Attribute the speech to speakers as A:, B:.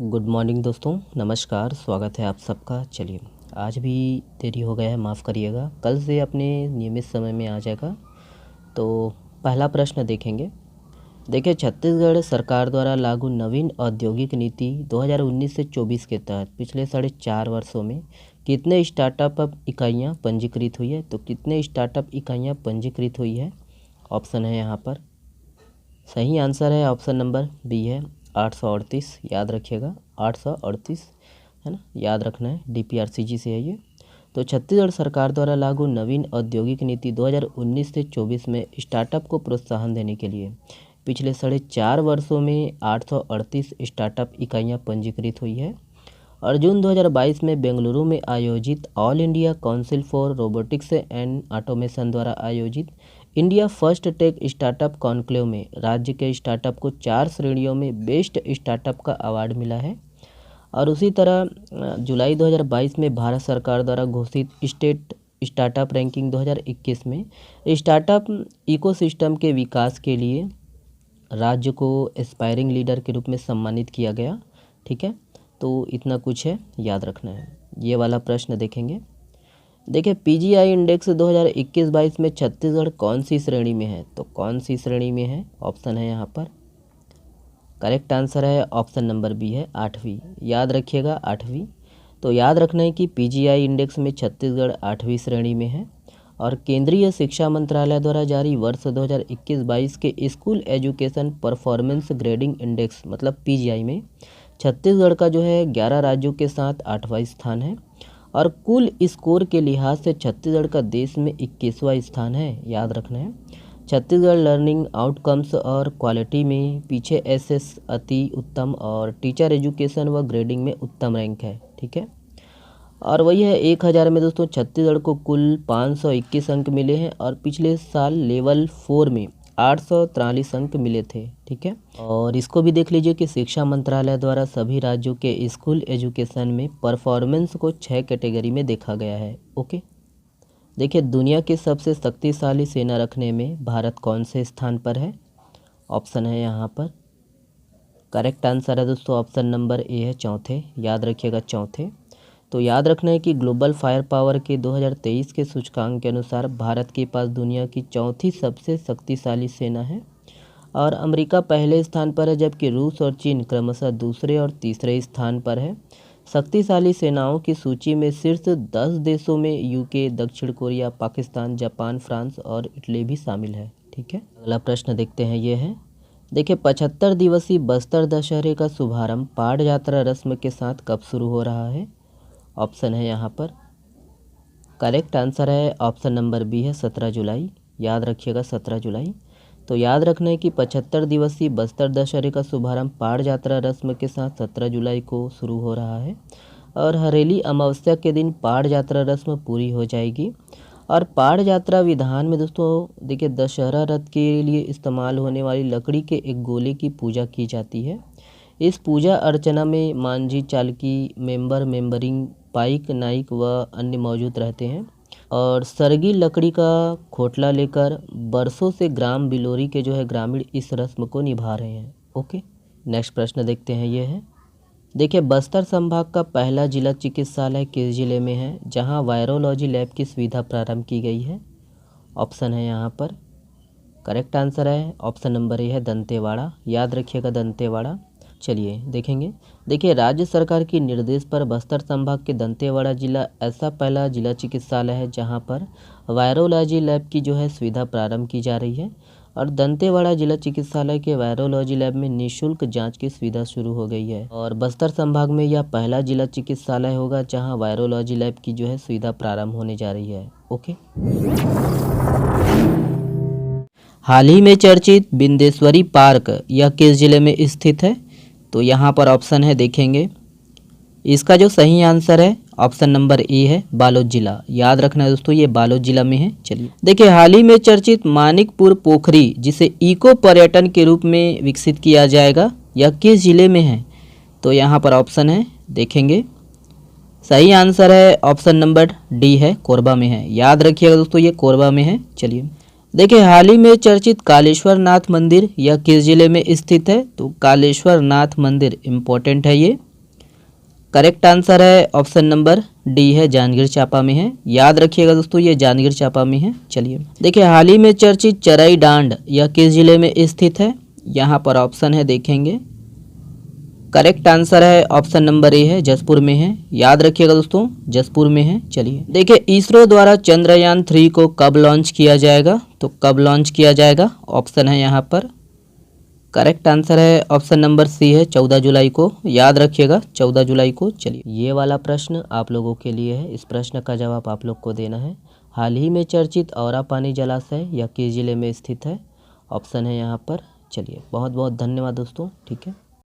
A: Good morning दोस्तों, नमस्कार। स्वागत है आप सबका। चलिए, आज भी देरी हो गया है, माफ़ करिएगा। कल से अपने नियमित समय में आ जाएगा। तो पहला प्रश्न देखेंगे। देखिए, छत्तीसगढ़ सरकार द्वारा लागू नवीन औद्योगिक नीति 2019 से 24 के तहत पिछले 4.5 वर्षों में कितने स्टार्टअप इकाइयाँ पंजीकृत हुई है? तो कितने स्टार्टअप इकाइयाँ पंजीकृत हुई है? ऑप्शन है यहाँ पर। सही आंसर है ऑप्शन नंबर बी है 838। याद रखिएगा, 838 है ना, याद रखना है। DPRCG से है ये। तो छत्तीसगढ़ सरकार द्वारा लागू नवीन औद्योगिक नीति 2019 से 24 में स्टार्टअप को प्रोत्साहन देने के लिए पिछले 4.5 वर्षों में 838 स्टार्टअप इकाइयाँ पंजीकृत हुई है। और जून 2022 में बेंगलुरु में आयोजित all India council for robotics and automation द्वारा आयोजित India first tech startup conclave में राज्य के स्टार्टअप को 4 श्रेणियों में बेस्ट स्टार्टअप का अवार्ड मिला है। और उसी तरह जुलाई 2022 में भारत सरकार द्वारा घोषित स्टेट स्टार्टअप रैंकिंग 2021 में स्टार्टअप इकोसिस्टम के विकास के लिए राज्य को एस्पायरिंग लीडर के रूप में सम्मानित किया गया। ठीक है, तो इतना कुछ है, याद रखना है। ये वाला प्रश्न देखेंगे। देखिए, PGI इंडेक्स 2021-22 में छत्तीसगढ़ कौन सी श्रेणी में है? तो कौन सी श्रेणी में है? ऑप्शन है यहाँ पर। करेक्ट आंसर है ऑप्शन नंबर बी है 8वीं। याद रखिएगा, 8वीं। तो याद रखना है कि PGI इंडेक्स में छत्तीसगढ़ 8वीं श्रेणी में है। और केंद्रीय शिक्षा मंत्रालय द्वारा जारी वर्ष 2021-22 के school education performance grading index मतलब PGI में छत्तीसगढ़ का जो है 11 राज्यों के साथ 8वां स्थान है। और कुल स्कोर के लिहाज से छत्तीसगढ़ का देश में 21वां स्थान है। याद रखना है। छत्तीसगढ़ लर्निंग आउटकम्स और क्वालिटी में पीछे SS अति उत्तम और टीचर एजुकेशन व ग्रेडिंग में उत्तम रैंक है। ठीक है, और वही है 1000 में दोस्तों छत्तीसगढ़ को कुल 521 अंक मिले हैं और पिछले साल लेवल 4 में 843 अंक मिले थे। ठीक है, और इसको भी देख लीजिए कि शिक्षा मंत्रालय द्वारा सभी राज्यों के स्कूल एजुकेशन में परफॉर्मेंस को 6 कैटेगरी में देखा गया है। ओके, देखिए, दुनिया की सबसे शक्तिशाली सेना रखने में भारत कौन से स्थान पर है? ऑप्शन है यहाँ पर। करेक्ट आंसर है दोस्तों ऑप्शन नंबर ए है चौथे। याद रखिएगा, चौथे। तो याद रखना है कि ग्लोबल फायर पावर के 2023 के सूचकांक के अनुसार भारत के पास दुनिया की चौथी सबसे शक्तिशाली सेना है। और अमेरिका पहले स्थान पर है, जबकि रूस और चीन क्रमशः दूसरे और तीसरे स्थान पर है। शक्तिशाली सेनाओं की सूची में शीर्ष 10 देशों में UK, दक्षिण कोरिया, पाकिस्तान, जापान, फ्रांस और इटली भी शामिल है। ठीक है, अगला प्रश्न देखते हैं। ये है, देखिए, 75 दिवसीय बस्तर दशहरे का शुभारंभ पाड़ यात्रा रस्म के साथ कब शुरू हो रहा है? ऑप्शन है यहाँ पर। करेक्ट आंसर है ऑप्शन नंबर बी है 17 जुलाई। याद रखिएगा, 17 जुलाई। तो याद रखना है कि 75 दिवसीय बस्तर दशहरे का शुभारंभ पाड़ यात्रा रस्म के साथ 17 जुलाई को शुरू हो रहा है। और हरेली अमावस्या के दिन पाड़ यात्रा रस्म पूरी हो जाएगी। और पाड़ यात्रा विधान में दोस्तों देखिए, दशहरा रथ के लिए इस्तेमाल होने वाली लकड़ी के एक गोले की पूजा की जाती है। इस पूजा अर्चना में मांझी, चालकी, मेंबरिंग, पाइक, नाइक व अन्य मौजूद रहते हैं। और सरगी लकड़ी का खोटला लेकर बरसों से ग्राम बिलोरी के जो है ग्रामीण इस रस्म को निभा रहे हैं। ओके, नेक्स्ट प्रश्न देखते हैं। ये है, देखिए, बस्तर संभाग का पहला जिला चिकित्सालय किस जिले में है जहां वायरोलॉजी लैब की सुविधा प्रारंभ की गई है? ऑप्शन है यहाँ पर। करेक्ट आंसर है ऑप्शन नंबर ए है दंतेवाड़ा। याद रखिएगा, दंतेवाड़ा। चलिए देखेंगे। देखिए, राज्य सरकार के निर्देश पर बस्तर संभाग के दंतेवाड़ा जिला ऐसा पहला जिला चिकित्सालय है जहां पर वायरोलॉजी लैब की जो है सुविधा प्रारंभ की जा रही है। और दंतेवाड़ा जिला चिकित्सालय के वायरोलॉजी लैब में निःशुल्क जांच की सुविधा शुरू हो गई है। और बस्तर संभाग में यह पहला जिला चिकित्सालय होगा जहां वायरोलॉजी लैब की जो है सुविधा प्रारंभ होने जा रही है। ओके, हाल ही में चर्चित बिंदेश्वरी पार्क यह किस जिले में स्थित है? तो यहाँ पर ऑप्शन है, देखेंगे। इसका जो सही आंसर है ऑप्शन नंबर ए है बालोद जिला। याद रखना है दोस्तों, ये बालोद जिला में है। चलिए, देखिए, हाल ही में चर्चित मानिकपुर पोखरी जिसे इको पर्यटन के रूप में विकसित किया जाएगा, यह किस जिले में है? तो यहाँ पर ऑप्शन है, देखेंगे। सही आंसर है ऑप्शन नंबर डी है, कोरबा में है। याद रखिएगा दोस्तों, ये कोरबा में है। चलिए, देखिए, हाल ही में चर्चित कालेश्वर नाथ मंदिर यह किस जिले में स्थित है? तो कालेश्वर नाथ मंदिर इम्पोर्टेंट है ये। करेक्ट आंसर है ऑप्शन नंबर डी है, जांजगीर चांपा में है। याद रखिएगा दोस्तों, ये जांजगीर चांपा में है। चलिए देखिए, हाल ही में चर्चित चराई डांड यह किस जिले में स्थित है? यहाँ पर ऑप्शन है, देखेंगे। करेक्ट आंसर है ऑप्शन नंबर ए है, जसपुर में है। याद रखिएगा दोस्तों, जसपुर में है। चलिए देखिए, इसरो द्वारा चंद्रयान 3 को कब लॉन्च किया जाएगा? तो कब लॉन्च किया जाएगा? ऑप्शन है यहाँ पर। करेक्ट आंसर है ऑप्शन नंबर सी है, 14 जुलाई को। याद रखिएगा, 14 जुलाई को। चलिए, ये वाला प्रश्न आप लोगों के लिए है। इस प्रश्न का जवाब आप लोग को देना है। हाल ही में चर्चित औरा पानी जलाशय यह किस जिले में स्थित है? ऑप्शन है यहाँ पर। चलिए, बहुत बहुत धन्यवाद दोस्तों। ठीक है।